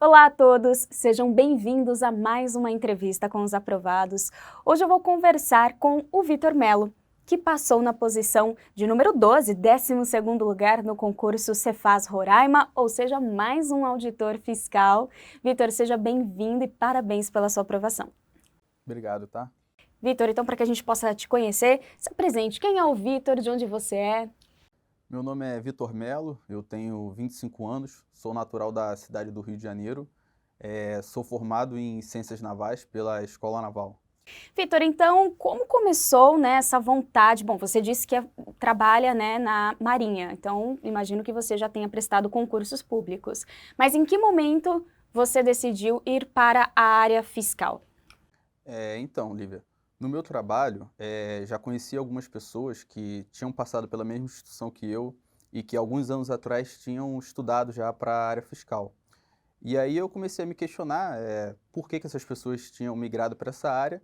Olá a todos, sejam bem-vindos a mais uma entrevista com os aprovados. Hoje eu vou conversar com o Vitor Melo, que passou na posição de número 12, 12º lugar no concurso Cefaz Roraima, ou seja, mais um auditor fiscal. Vitor, seja bem-vindo e parabéns pela sua aprovação. Obrigado, tá? Vitor, então para que a gente possa te conhecer, se apresente. Quem é o Vitor, de onde você é? Meu nome é Vitor Melo, eu tenho 25 anos, sou natural da cidade do Rio de Janeiro, sou formado em Ciências Navais pela Escola Naval. Vitor, então, como começou, né, essa vontade? Bom, você disse que trabalha, né, na Marinha, então imagino que você já tenha prestado concursos públicos. Mas em que momento você decidiu ir para a área fiscal? Então, Lívia, no meu trabalho, já conheci algumas pessoas que tinham passado pela mesma instituição que eu e que alguns anos atrás tinham estudado já para a área fiscal. E aí eu comecei a me questionar, por que que essas pessoas tinham migrado para essa área.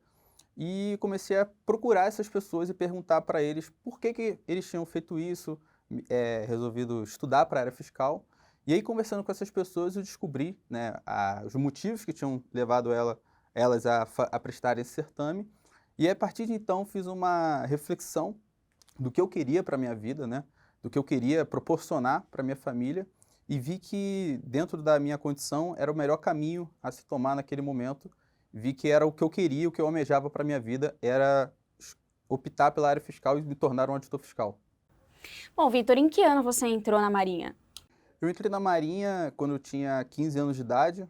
E comecei a procurar essas pessoas e perguntar para eles por que que eles tinham feito isso, resolvido estudar para a área fiscal. E aí, conversando com essas pessoas, eu descobri, né, os motivos que tinham levado elas a prestarem esse certame. E a partir de então, fiz uma reflexão do que eu queria para a minha vida, né, do que eu queria proporcionar para a minha família. E vi que, dentro da minha condição, era o melhor caminho a se tomar naquele momento. Vi que era o que eu queria, o que eu almejava para a minha vida, era optar pela área fiscal e me tornar um auditor fiscal. Bom, Vitor, em que ano você entrou na Marinha? Eu entrei na Marinha quando eu tinha 15 anos de idade,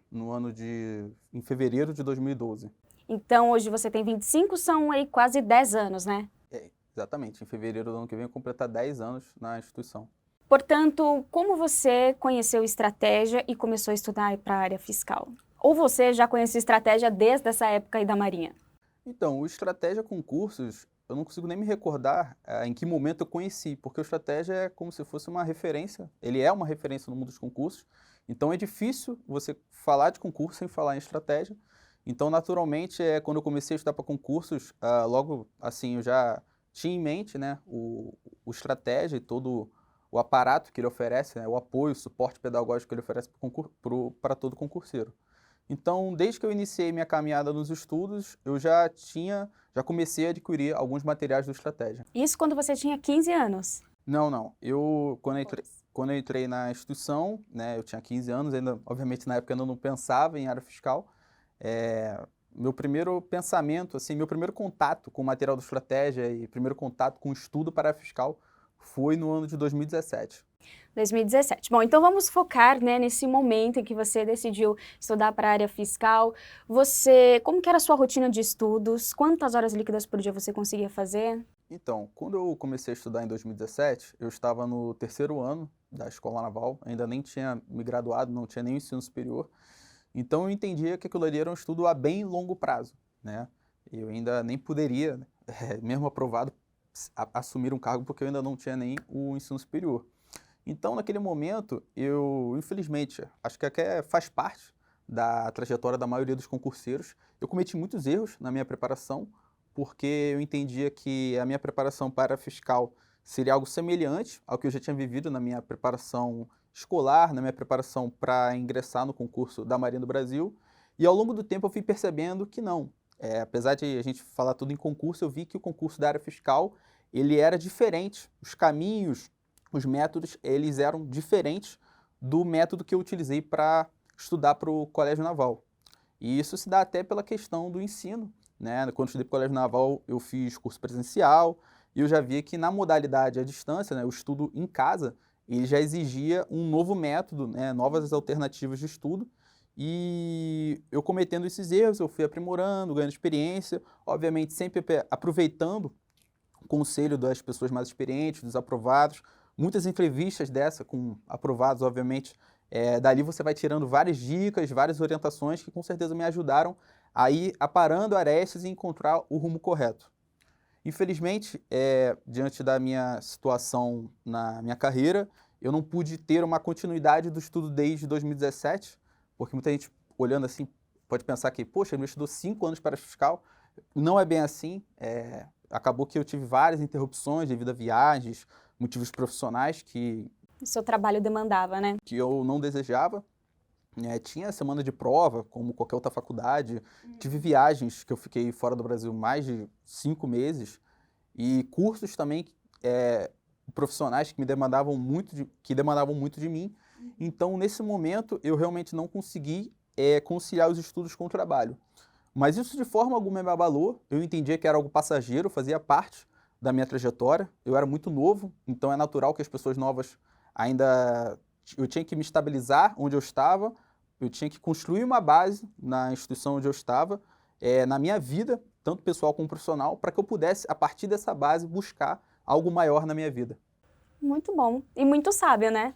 em fevereiro de 2012. Então, hoje você tem 25, são aí quase 10 anos, né? Exatamente, em fevereiro do ano que vem eu completar 10 anos na instituição. Portanto, como você conheceu estratégia e começou a estudar para a área fiscal? Ou você já conhecia estratégia desde essa época aí da Marinha? Então, o Estratégia Concursos, eu não consigo nem me recordar em que momento eu conheci, porque o Estratégia é como se fosse uma referência, ele é uma referência no mundo dos concursos, então é difícil você falar de concurso sem falar em estratégia. Então, naturalmente, quando eu comecei a estudar para concursos, logo assim eu já tinha em mente, né, o Estratégia e todo o aparato que ele oferece, né, o apoio, o suporte pedagógico que ele oferece para todo concurseiro. Então, desde que eu iniciei minha caminhada nos estudos, já comecei a adquirir alguns materiais do Estratégia. Isso quando você tinha 15 anos. Não, não. Pois. Quando eu entrei na instituição, né, eu tinha 15 anos, ainda, obviamente, na época eu não pensava em área fiscal. Meu primeiro pensamento, assim, meu primeiro contato com o material do Estratégia e primeiro contato com o estudo para a área fiscal foi no ano de 2017. 2017. Bom, então vamos focar, né, nesse momento em que você decidiu estudar para a área fiscal. Como que era a sua rotina de estudos? Quantas horas líquidas por dia você conseguia fazer? Então, quando eu comecei a estudar em 2017, eu estava no terceiro ano da Escola Naval, ainda nem tinha me graduado, não tinha nem o ensino superior. Então eu entendia que aquilo ali era um estudo a bem longo prazo, né? Eu ainda nem poderia, né, mesmo aprovado, assumir um cargo porque eu ainda não tinha nem o ensino superior. Então, naquele momento, eu, infelizmente, acho que até faz parte da trajetória da maioria dos concurseiros, eu cometi muitos erros na minha preparação, porque eu entendia que a minha preparação para fiscal seria algo semelhante ao que eu já tinha vivido na minha preparação escolar, na minha preparação para ingressar no concurso da Marinha do Brasil, e ao longo do tempo eu fui percebendo que não. Apesar de a gente falar tudo em concurso, eu vi que o concurso da área fiscal ele era diferente, os caminhos, os métodos, eles eram diferentes do método que eu utilizei para estudar para o Colégio Naval. E isso se dá até pela questão do ensino, né? Quando eu estudei para o Colégio Naval, eu fiz curso presencial e eu já via que na modalidade à distância, né, o estudo em casa, ele já exigia um novo método, né, novas alternativas de estudo. E eu cometendo esses erros, eu fui aprimorando, ganhando experiência, obviamente sempre aproveitando o conselho das pessoas mais experientes, dos aprovados, muitas entrevistas dessa com aprovados, obviamente, dali você vai tirando várias dicas, várias orientações que com certeza me ajudaram a ir aparando arestas e encontrar o rumo correto. Infelizmente, diante da minha situação na minha carreira, eu não pude ter uma continuidade do estudo desde 2017, porque muita gente olhando assim pode pensar que, poxa, ele estudou 5 anos para fiscal. Não é bem assim. Acabou que eu tive várias interrupções devido a viagens, motivos profissionais O seu trabalho demandava, né? que eu não desejava. Tinha semana de prova, como qualquer outra faculdade. Tive viagens que eu fiquei fora do Brasil mais de 5 meses e cursos também profissionais que me demandavam muito de mim. Então, nesse momento, eu realmente não consegui conciliar os estudos com o trabalho. Mas isso de forma alguma me abalou. Eu entendia que era algo passageiro, fazia parte da minha trajetória. Eu era muito novo, então é natural que as pessoas novas ainda... Eu tinha que me estabilizar onde eu estava, eu tinha que construir uma base na instituição onde eu estava, na minha vida, tanto pessoal como profissional, para que eu pudesse, a partir dessa base, buscar algo maior na minha vida. Muito bom. E muito sábio, né?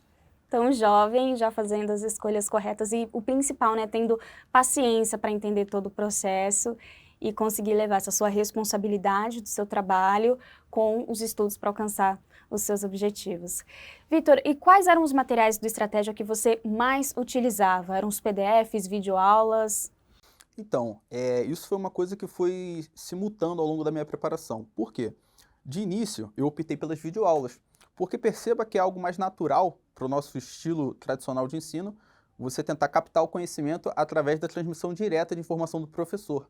Tão jovem, já fazendo as escolhas corretas e o principal, né, tendo paciência para entender todo o processo e conseguir levar essa sua responsabilidade do seu trabalho com os estudos para alcançar os seus objetivos. Vitor, e quais eram os materiais do Estratégia que você mais utilizava? Eram os PDFs, videoaulas? Então, isso foi uma coisa que foi se mutando ao longo da minha preparação. Por quê? De início, eu optei pelas videoaulas, porque perceba que é algo mais natural para o nosso estilo tradicional de ensino, você tentar captar o conhecimento através da transmissão direta de informação do professor.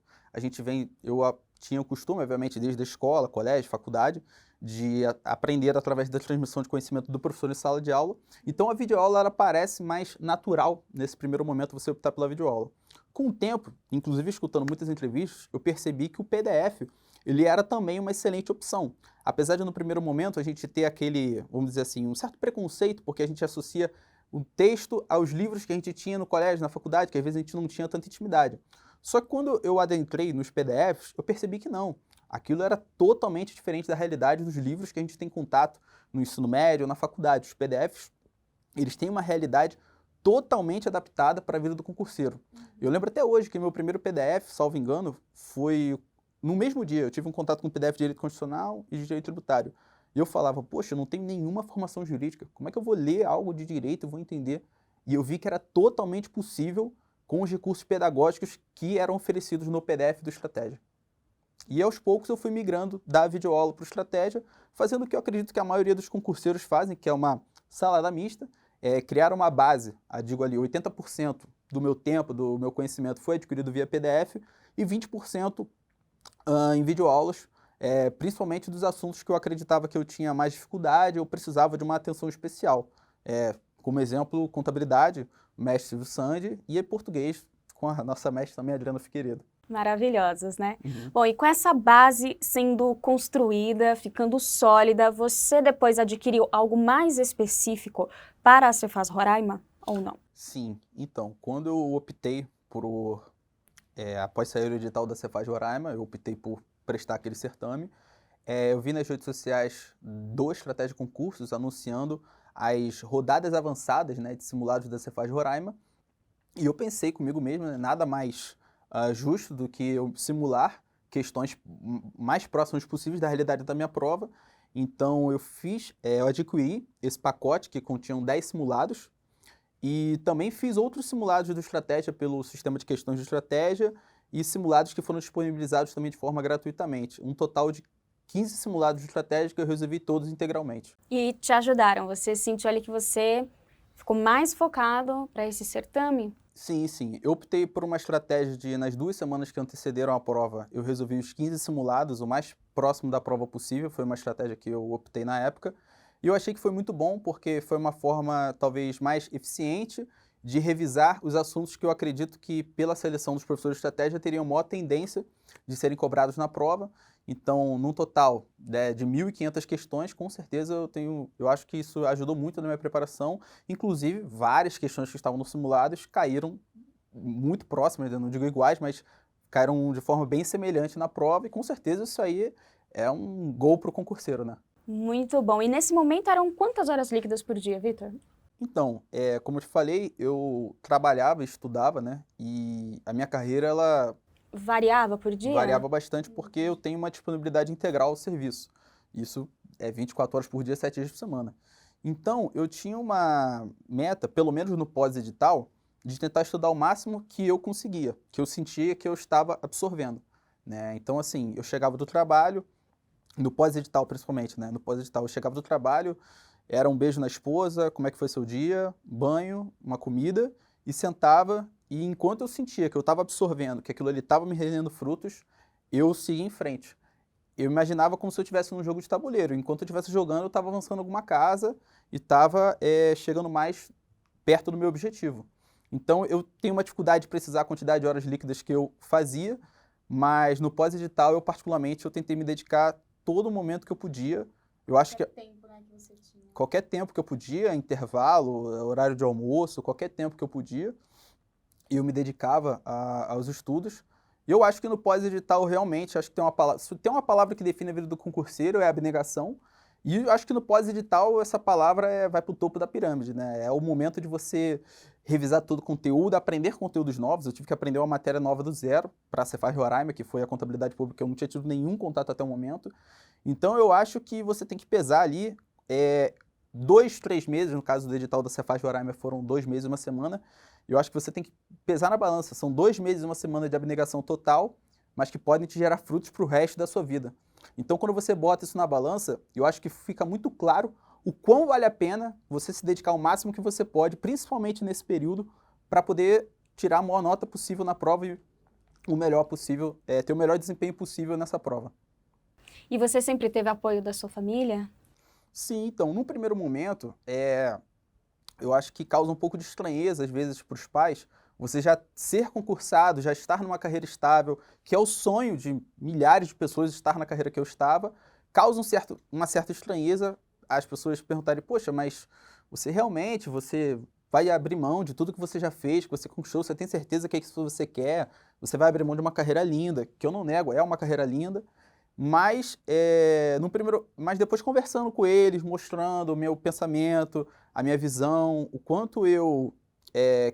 Tinha o costume, obviamente, desde a escola, colégio, faculdade, de aprender através da transmissão de conhecimento do professor em sala de aula. Então, a videoaula ela parece mais natural, nesse primeiro momento, você optar pela videoaula. Com o tempo, inclusive escutando muitas entrevistas, eu percebi que o PDF ele era também uma excelente opção. Apesar de no primeiro momento a gente ter aquele, vamos dizer assim, um certo preconceito, porque a gente associa o texto aos livros que a gente tinha no colégio, na faculdade, que às vezes a gente não tinha tanta intimidade. Só que quando eu adentrei nos PDFs, eu percebi que não. Aquilo era totalmente diferente da realidade dos livros que a gente tem contato no ensino médio ou na faculdade. Os PDFs, eles têm uma realidade totalmente adaptada para a vida do concurseiro. Eu lembro até hoje que meu primeiro PDF, salvo engano, foi no mesmo dia. Eu tive um contato com o PDF de Direito Constitucional e de Direito Tributário. E eu falava, poxa, eu não tenho nenhuma formação jurídica. Como é que eu vou ler algo de direito e vou entender? E eu vi que era totalmente possível com os recursos pedagógicos que eram oferecidos no PDF do Estratégia. E aos poucos eu fui migrando da videoaula para o Estratégia, fazendo o que eu acredito que a maioria dos concurseiros fazem, que é uma salada mista, criar uma base, digo ali, 80% do meu tempo, do meu conhecimento foi adquirido via PDF e 20% em videoaulas, principalmente dos assuntos que eu acreditava que eu tinha mais dificuldade ou precisava de uma atenção especial. Como exemplo, contabilidade, o mestre Silvio Sandi, e português, com a nossa mestre também, Adriana Figueiredo. Maravilhosos, né? Uhum. Bom, e com essa base sendo construída, ficando sólida, você depois adquiriu algo mais específico para a Cefaz Roraima ou não? Sim, então, quando eu optei após sair o edital da Cefaz Roraima, eu optei por prestar aquele certame. Eu vi nas redes sociais do Estratégia Concursos anunciando as rodadas avançadas, né, de simulados da Cefaz Roraima, e eu pensei comigo mesmo, né, nada mais justo do que eu simular questões mais próximas possíveis da realidade da minha prova. Então eu adquiri esse pacote que continham 10 simulados e também fiz outros simulados do Estratégia pelo sistema de questões de Estratégia e simulados que foram disponibilizados também de forma gratuitamente. Um total de 15 simulados de Estratégia que eu resolvi todos integralmente. E te ajudaram? Você sentiu ali que você ficou mais focado para esse certame? Sim, sim. Eu optei por uma estratégia de, nas 2 semanas que antecederam a prova, eu resolvi os 15 simulados, o mais próximo da prova possível, foi uma estratégia que eu optei na época. E eu achei que foi muito bom, porque foi uma forma talvez mais eficiente de revisar os assuntos que eu acredito que, pela seleção dos professores de estratégia, teriam maior tendência de serem cobrados na prova. Então, num total de 1.500 questões, com certeza eu acho que isso ajudou muito na minha preparação. Inclusive, várias questões que estavam nos simulados caíram muito próximas, eu não digo iguais, mas caíram de forma bem semelhante na prova, e com certeza isso aí é um gol para o concurseiro, né? Muito bom. E nesse momento eram quantas horas líquidas por dia, Vitor? Então, como eu te falei, eu trabalhava, estudava, né? E a minha carreira, ela Variava por dia? variava bastante porque eu tenho uma disponibilidade integral ao serviço. Isso é 24 horas por dia, 7 dias por semana. Então, eu tinha uma meta, pelo menos no pós-edital, de tentar estudar o máximo que eu conseguia, que eu sentia que eu estava absorvendo, né? Então, assim, eu chegava do trabalho, no pós-edital principalmente, né? No pós-edital eu chegava do trabalho, era um beijo na esposa, como é que foi seu dia, banho, uma comida, e sentava, e enquanto eu sentia que eu estava absorvendo, que aquilo ali estava me rendendo frutos, eu seguia em frente. Eu imaginava como se eu estivesse num jogo de tabuleiro. Enquanto eu estivesse jogando, eu estava avançando alguma casa e estava chegando mais perto do meu objetivo. Então, eu tenho uma dificuldade de precisar a quantidade de horas líquidas que eu fazia, mas no pós-edital, eu particularmente, eu tentei me dedicar todo o momento que eu podia. Eu acho que tempo, né, que você tinha. qualquer tempo que eu podia, intervalo, horário de almoço, qualquer tempo que eu podia, eu me dedicava aos estudos. E eu acho que no pós-edital, realmente, acho que tem uma palavra, se tem uma palavra que define a vida do concurseiro, é abnegação. E eu acho que no pós-edital, essa palavra vai para o topo da pirâmide, né? É o momento de você revisar todo o conteúdo, aprender conteúdos novos. Eu tive que aprender uma matéria nova do zero para a Cefaz Roraima, que foi a contabilidade pública, que eu não tinha tido nenhum contato até o momento. Então, eu acho que você tem que pesar ali 2, 3 meses, no caso do edital da Cefaz Roraima foram 2 meses e uma semana. Eu acho que você tem que pesar na balança. São 2 meses e uma semana de abnegação total, mas que podem te gerar frutos para o resto da sua vida. Então, quando você bota isso na balança, eu acho que fica muito claro o quão vale a pena você se dedicar o máximo que você pode, principalmente nesse período, para poder tirar a maior nota possível na prova e o melhor possível, ter o melhor desempenho possível nessa prova. E você sempre teve apoio da sua família? Sim, então, num primeiro momento, eu acho que causa um pouco de estranheza, às vezes, para os pais, você já ser concursado, já estar numa carreira estável, que é o sonho de milhares de pessoas estar na carreira que eu estava, causa uma certa estranheza as pessoas perguntarem, poxa, mas você vai abrir mão de tudo que você já fez, que você conquistou, você tem certeza que é isso que você quer, você vai abrir mão de uma carreira linda, que eu não nego, é uma carreira linda, mas, mas depois conversando com eles, mostrando o meu pensamento, a minha visão, o quanto eu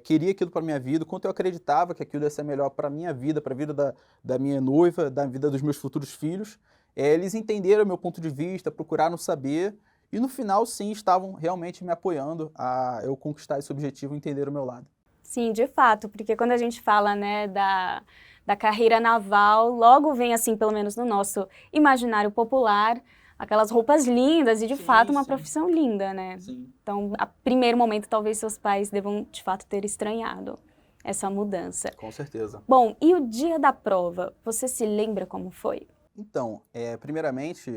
queria aquilo para minha vida, o quanto eu acreditava que aquilo ia ser melhor para a minha vida, para a vida da minha noiva, da vida dos meus futuros filhos. Eles entenderam o meu ponto de vista, procuraram saber, e no final, sim, estavam realmente me apoiando a eu conquistar esse objetivo e entender o meu lado. Sim, de fato, porque quando a gente fala, né, da carreira naval, logo vem, assim, pelo menos no nosso imaginário popular, aquelas roupas lindas e, de fato, uma profissão linda, né? Sim. Então, a primeiro momento, talvez seus pais devam, de fato, ter estranhado essa mudança. Com certeza. Bom, e o dia da prova, você se lembra como foi? Então, primeiramente,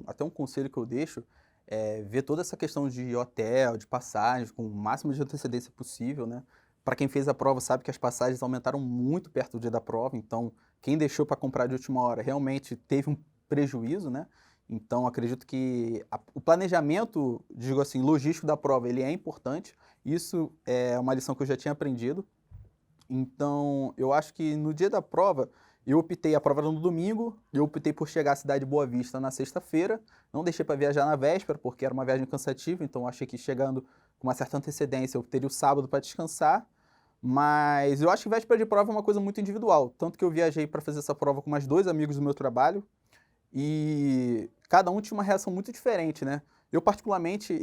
até um conselho que eu deixo é ver toda essa questão de hotel, de passagens, com o máximo de antecedência possível, né? Para quem fez a prova sabe que as passagens aumentaram muito perto do dia da prova, então quem deixou para comprar de última hora realmente teve um prejuízo, né? Então acredito que o planejamento, digo assim, logístico da prova, ele é importante. Isso é uma lição que eu já tinha aprendido. Então, eu acho que no dia da prova, a prova era no domingo, eu optei por chegar à cidade de Boa Vista na sexta-feira, não deixei para viajar na véspera, porque era uma viagem cansativa, então achei que chegando com uma certa antecedência eu teria o sábado para descansar, mas eu acho que véspera de prova é uma coisa muito individual, tanto que eu viajei para fazer essa prova com mais 2 amigos do meu trabalho, e cada um tinha uma reação muito diferente, né? Eu, particularmente,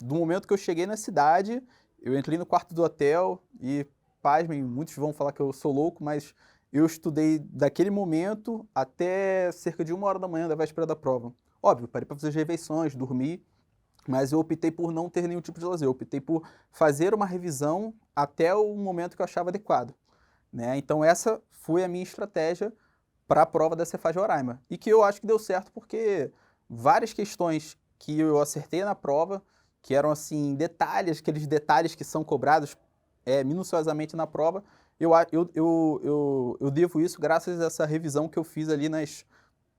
do momento que eu cheguei na cidade, eu entrei no quarto do hotel e, pasmem, muitos vão falar que eu sou louco, mas eu estudei daquele momento até cerca de 1 hora da manhã da véspera da prova. Óbvio, parei para fazer as refeições, dormir, mas eu optei por não ter nenhum tipo de lazer. Eu optei por fazer uma revisão até o momento que eu achava adequado, né? Então essa foi a minha estratégia para a prova da Cefaz Roraima. E que eu acho que deu certo porque várias questões que eu acertei na prova, que eram assim, detalhes, aqueles detalhes que são cobrados minuciosamente na prova, eu devo isso graças a essa revisão que eu fiz ali nas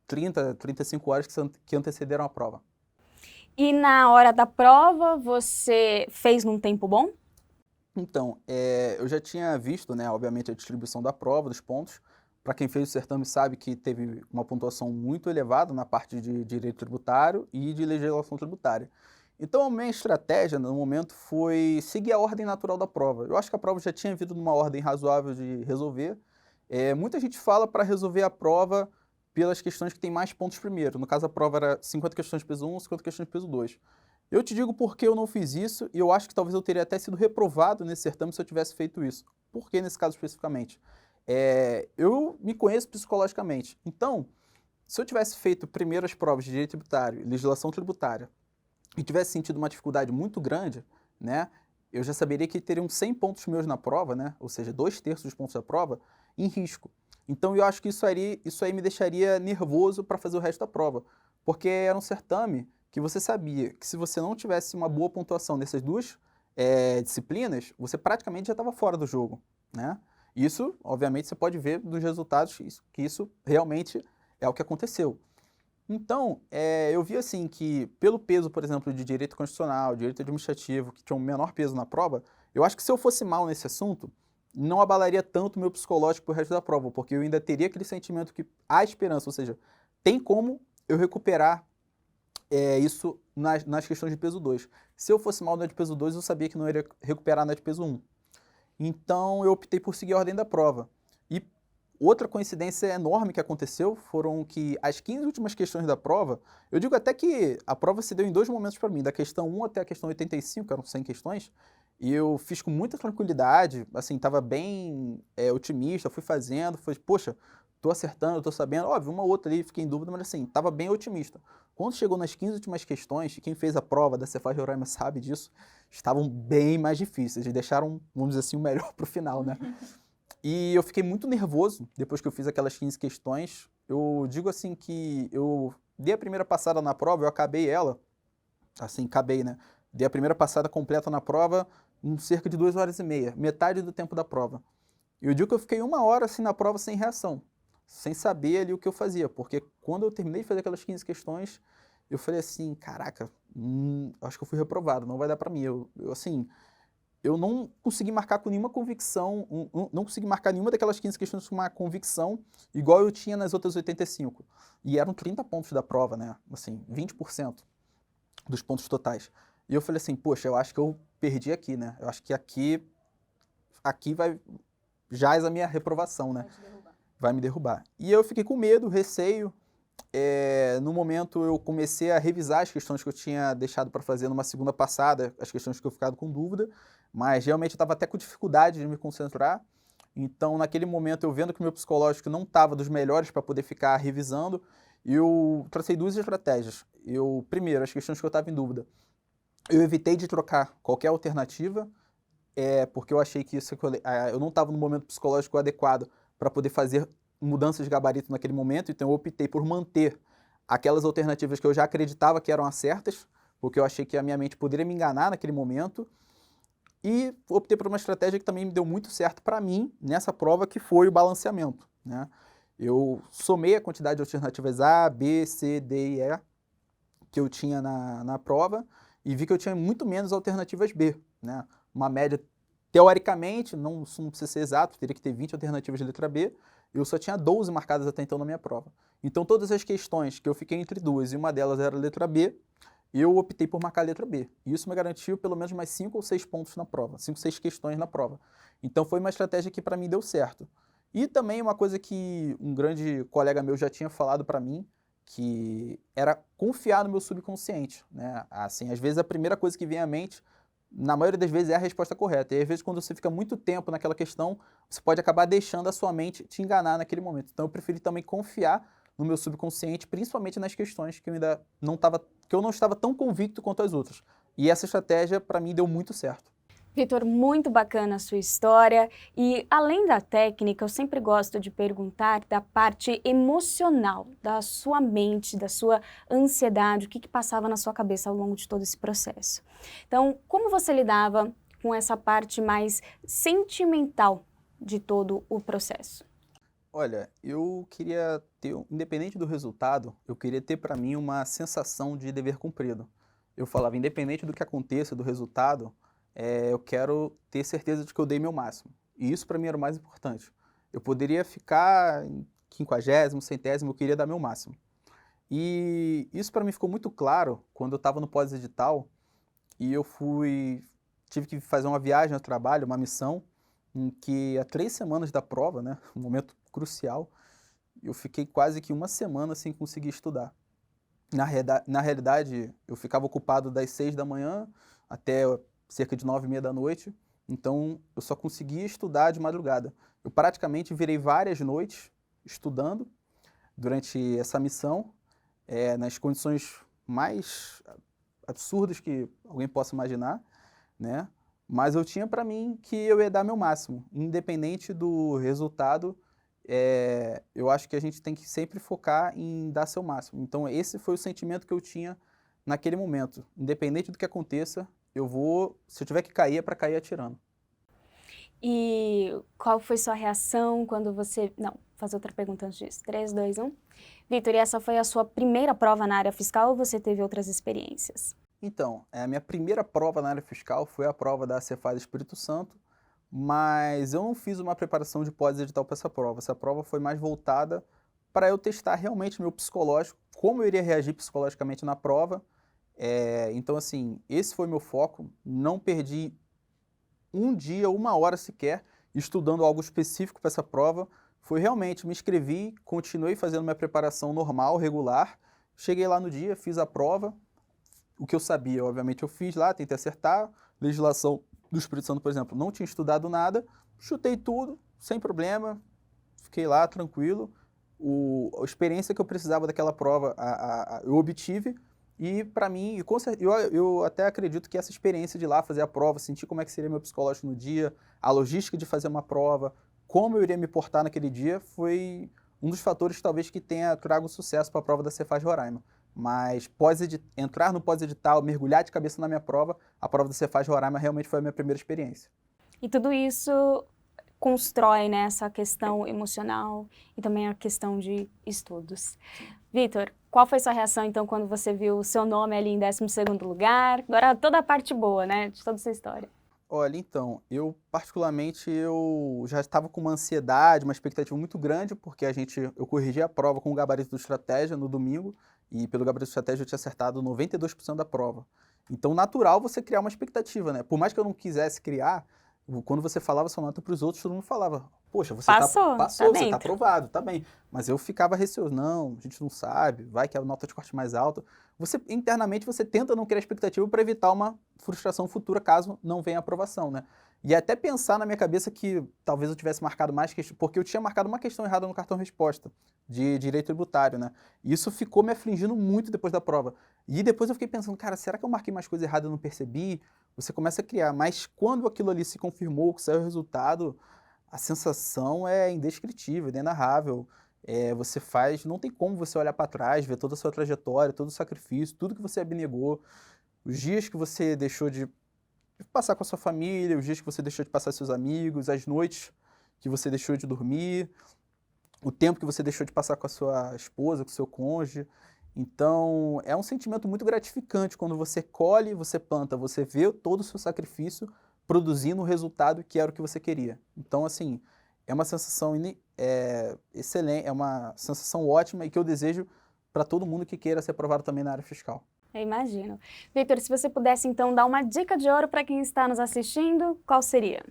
35 horas que antecederam a prova. E na hora da prova, você fez num tempo bom? Então, eu já tinha visto, né, obviamente, a distribuição da prova, dos pontos. Para quem fez o certame sabe que teve uma pontuação muito elevada na parte de direito tributário e de legislação tributária. Então, a minha estratégia no momento foi seguir a ordem natural da prova. Eu acho que a prova já tinha vindo numa ordem razoável de resolver. Muita gente fala para resolver a prova pelas questões que tem mais pontos primeiro. No caso, a prova era 50 questões de peso 1, 50 questões de peso 2. Eu te digo por que eu não fiz isso e eu acho que talvez eu teria até sido reprovado nesse certame se eu tivesse feito isso. Por que nesse caso especificamente? Eu me conheço psicologicamente. Então, se eu tivesse feito primeiro as provas de direito tributário e legislação tributária e tivesse sentido uma dificuldade muito grande, né, eu já saberia que teriam 100 pontos meus na prova, né? Ou seja, 2/3 dos pontos da prova, em risco. Então eu acho que isso aí me deixaria nervoso para fazer o resto da prova, porque era um certame que você sabia que se você não tivesse uma boa pontuação nessas duas disciplinas, você praticamente já estava fora do jogo, né? Isso, obviamente, você pode ver dos resultados que isso realmente é o que aconteceu. Então, eu vi assim que, pelo peso, por exemplo, de direito constitucional, direito administrativo, que tinha um menor peso na prova, eu acho que se eu fosse mal nesse assunto, não abalaria tanto o meu psicológico pro resto da prova, porque eu ainda teria aquele sentimento que há esperança, ou seja, tem como eu recuperar isso nas questões de peso 2. Se eu fosse mal na de peso 2, eu sabia que não iria recuperar na de peso 1. Então, eu optei por seguir a ordem da prova. E outra coincidência enorme que aconteceu foram que as 15 últimas questões da prova, eu digo até que a prova se deu em dois momentos para mim, da questão 1 até a questão 85, que eram 100 questões, e eu fiz com muita tranquilidade, assim, estava bem otimista, fui fazendo, poxa, tô acertando, tô sabendo, óbvio, uma ou outra ali, fiquei em dúvida, mas assim, estava bem otimista. Quando chegou nas 15 últimas questões, e quem fez a prova da Cefaz Roraima sabe disso, estavam bem mais difíceis, eles deixaram, vamos dizer assim, o melhor para o final, né? E eu fiquei muito nervoso depois que eu fiz aquelas 15 questões. Eu digo assim que eu dei a primeira passada na prova, eu acabei ela, assim, acabei, né? Dei a primeira passada completa na prova em cerca de 2 horas e meia, metade do tempo da prova. E eu digo que eu fiquei 1 hora assim na prova sem reação, sem saber ali o que eu fazia, porque quando eu terminei de fazer aquelas 15 questões, eu falei assim, caraca, acho que eu fui reprovado, não vai dar pra mim. Assim, eu não consegui marcar com nenhuma convicção, não consegui marcar nenhuma daquelas 15 questões com uma convicção igual eu tinha nas outras 85. E eram 30 pontos da prova, né? Assim, 20% dos pontos totais. E eu falei assim, poxa, eu acho que eu perdi aqui, né? Eu acho que aqui vai jaz a minha reprovação, né? Vai me derrubar. E eu fiquei com medo, receio. No momento eu comecei a revisar as questões que eu tinha deixado para fazer numa segunda passada, as questões que eu ficado com dúvida, mas realmente eu estava até com dificuldade de me concentrar. Então, naquele momento, eu vendo que o meu psicológico não estava dos melhores para poder ficar revisando, eu tracei duas estratégias. Primeiro, as questões que eu estava em dúvida, eu evitei de trocar qualquer alternativa, porque eu achei que eu não estava no momento psicológico adequado para poder fazer mudanças de gabarito naquele momento, então eu optei por manter aquelas alternativas que eu já acreditava que eram as certas, porque eu achei que a minha mente poderia me enganar naquele momento, e optei por uma estratégia que também me deu muito certo para mim nessa prova, que foi o balanceamento, né? Eu somei a quantidade de alternativas A, B, C, D e E que eu tinha na prova e vi que eu tinha muito menos alternativas B, né? Uma média, teoricamente, não precisa ser exato, teria que ter 20 alternativas de letra B, eu só tinha 12 marcadas até então na minha prova. Então todas as questões que eu fiquei entre duas e uma delas era a letra B, eu optei por marcar a letra B. E isso me garantiu pelo menos mais 5 ou 6 pontos na prova, 5, 6 questões na prova. Então foi uma estratégia que para mim deu certo. E também uma coisa que um grande colega meu já tinha falado para mim, que era confiar no meu subconsciente, né? Assim, às vezes a primeira coisa que vem à mente, na maioria das vezes é a resposta correta. E às vezes quando você fica muito tempo naquela questão, você pode acabar deixando a sua mente te enganar naquele momento. Então eu preferi também confiar no meu subconsciente, principalmente nas questões que eu ainda não estava, que eu não estava tão convicto quanto as outras. E essa estratégia para mim deu muito certo. Vitor, muito bacana a sua história e além da técnica, eu sempre gosto de perguntar da parte emocional, da sua mente, da sua ansiedade, o que passava na sua cabeça ao longo de todo esse processo. Então, como você lidava com essa parte mais sentimental de todo o processo? Olha, eu queria ter, independente do resultado, eu queria ter para mim uma sensação de dever cumprido. Eu falava, independente do que aconteça, do resultado, eu quero ter certeza de que eu dei meu máximo. E isso para mim era o mais importante. Eu poderia ficar em 50º, 100º, eu queria dar meu máximo. E isso para mim ficou muito claro quando eu estava no pós-edital e tive que fazer uma viagem ao trabalho, uma missão, em que há 3 semanas da prova, né, um momento crucial, eu fiquei quase que uma semana sem conseguir estudar. Na realidade, eu ficava ocupado das 6 da manhã até cerca de 9h30 da noite, então eu só conseguia estudar de madrugada. Eu praticamente virei várias noites estudando durante essa missão, nas condições mais absurdas que alguém possa imaginar, né? mas eu tinha para mim que eu ia dar meu máximo, independente do resultado. Eu acho que a gente tem que sempre focar em dar seu máximo. Então esse foi o sentimento que eu tinha naquele momento. Independente do que aconteça, se eu tiver que cair, é para cair atirando. E qual foi sua reação quando você... Não, vou fazer outra pergunta antes disso. 3, 2, 1. Vitor, e essa foi a sua primeira prova na área fiscal ou você teve outras experiências? Então, a minha primeira prova na área fiscal foi a prova da Cefaz Espírito Santo, mas eu não fiz uma preparação de pós-edital para essa prova. Essa prova foi mais voltada para eu testar realmente meu psicológico, como eu iria reagir psicologicamente na prova. Então, assim, esse foi meu foco. Não perdi um dia, uma hora sequer, estudando algo específico para essa prova. Foi realmente, me inscrevi, continuei fazendo minha preparação normal, regular. Cheguei lá no dia, fiz a prova. O que eu sabia, obviamente, eu fiz lá, tentei acertar. Legislação do Espírito Santo, por exemplo, não tinha estudado nada. Chutei tudo, sem problema. Fiquei lá, tranquilo. A experiência que eu precisava daquela prova, eu obtive. E para mim, eu até acredito que essa experiência de ir lá fazer a prova, sentir como é que seria meu psicológico no dia, a logística de fazer uma prova, como eu iria me portar naquele dia, foi um dos fatores talvez que tenha trago sucesso para a prova da Cefaz Roraima. Mas entrar no pós-edital, mergulhar de cabeça na minha prova, a prova da Cefaz Roraima realmente foi a minha primeira experiência. E tudo isso constrói, né, essa questão emocional e também a questão de estudos. Vitor, qual foi sua reação, então, quando você viu o seu nome ali em 12º lugar? Agora, toda a parte boa, né, de toda essa história. Olha, então, particularmente, eu já estava com uma ansiedade, uma expectativa muito grande, porque eu corrigi a prova com o gabarito do Estratégia no domingo, e pelo gabarito do Estratégia eu tinha acertado 92% da prova. Então, natural você criar uma expectativa, né? Por mais que eu não quisesse criar, quando você falava sua nota para os outros, todo mundo falava, poxa, você Passou, passou, tá você está dentro. aprovado, tá bem. Mas eu ficava receoso, não, a gente não sabe, vai que a nota de corte mais alta. Internamente, você tenta não criar expectativa para evitar uma frustração futura caso não venha a aprovação, né? E até pensar na minha cabeça que talvez eu tivesse marcado mais questões, porque eu tinha marcado uma questão errada no cartão resposta de direito tributário, né? E isso ficou me afligindo muito depois da prova. E depois eu fiquei pensando, cara, será que eu marquei mais coisa errada e não percebi? Você começa a criar, mas quando aquilo ali se confirmou, que saiu o resultado, a sensação é indescritível, inenarrável. Não tem como você olhar para trás, ver toda a sua trajetória, todo o sacrifício, tudo que você abnegou, os dias que você deixou de passar com a sua família, os dias que você deixou de passar com seus amigos, as noites que você deixou de dormir, o tempo que você deixou de passar com a sua esposa, com o seu cônjuge. Então, é um sentimento muito gratificante quando você colhe, você planta, você vê todo o seu sacrifício produzindo o resultado que era o que você queria. Então, assim, é uma sensação excelente, é uma sensação ótima e que eu desejo para todo mundo que queira ser aprovado também na área fiscal. Eu imagino. Vitor, se você pudesse, então, dar uma dica de ouro para quem está nos assistindo, qual seria?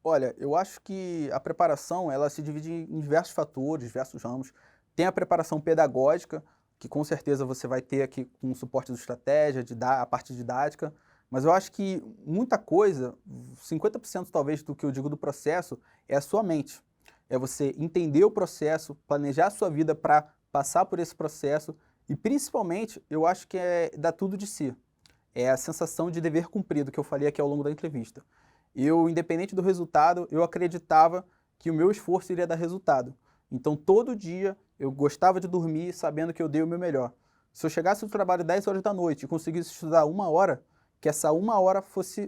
Olha, eu acho que a preparação, ela se divide em diversos fatores, diversos ramos. Tem a preparação pedagógica, que com certeza você vai ter aqui com o suporte do Estratégia, a parte didática, mas eu acho que muita coisa, 50% talvez do que eu digo do processo, é a sua mente. É você entender o processo, planejar a sua vida para passar por esse processo e, principalmente, eu acho que é dar tudo de si. É a sensação de dever cumprido que eu falei aqui ao longo da entrevista. Independente do resultado, eu acreditava que o meu esforço iria dar resultado. Então, todo dia, eu gostava de dormir sabendo que eu dei o meu melhor. Se eu chegasse do trabalho 10 horas da noite e conseguisse estudar 1 hora, que essa 1 hora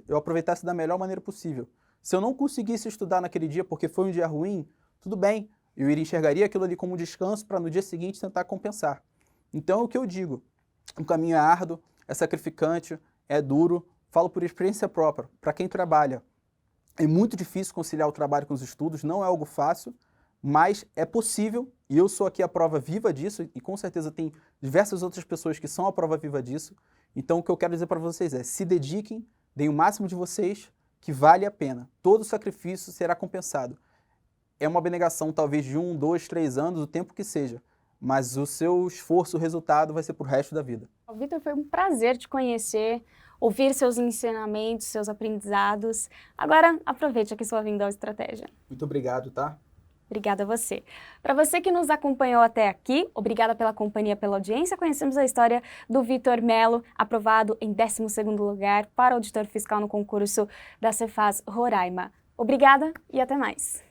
eu aproveitasse da melhor maneira possível. Se eu não conseguisse estudar naquele dia porque foi um dia ruim, tudo bem, eu enxergaria aquilo ali como um descanso para no dia seguinte tentar compensar. Então, é o que eu digo, o caminho é árduo, é sacrificante, é duro, falo por experiência própria, para quem trabalha. É muito difícil conciliar o trabalho com os estudos, não é algo fácil, mas é possível, e eu sou aqui a prova viva disso, e com certeza tem diversas outras pessoas que são a prova viva disso. Então o que eu quero dizer para vocês é, se dediquem, deem o máximo de vocês, que vale a pena. Todo sacrifício será compensado. É uma abnegação talvez de 1, 2, 3 anos, o tempo que seja, mas o seu esforço, o resultado vai ser pro resto da vida. Vitor, foi um prazer te conhecer, ouvir seus ensinamentos, seus aprendizados. Agora, aproveite aqui sua vinda ao Estratégia. Muito obrigado, tá? Obrigada a você. Para você que nos acompanhou até aqui, obrigada pela companhia, pela audiência. Conhecemos a história do Vitor Melo, aprovado em 12º lugar para auditor fiscal no concurso da Cefaz Roraima. Obrigada e até mais.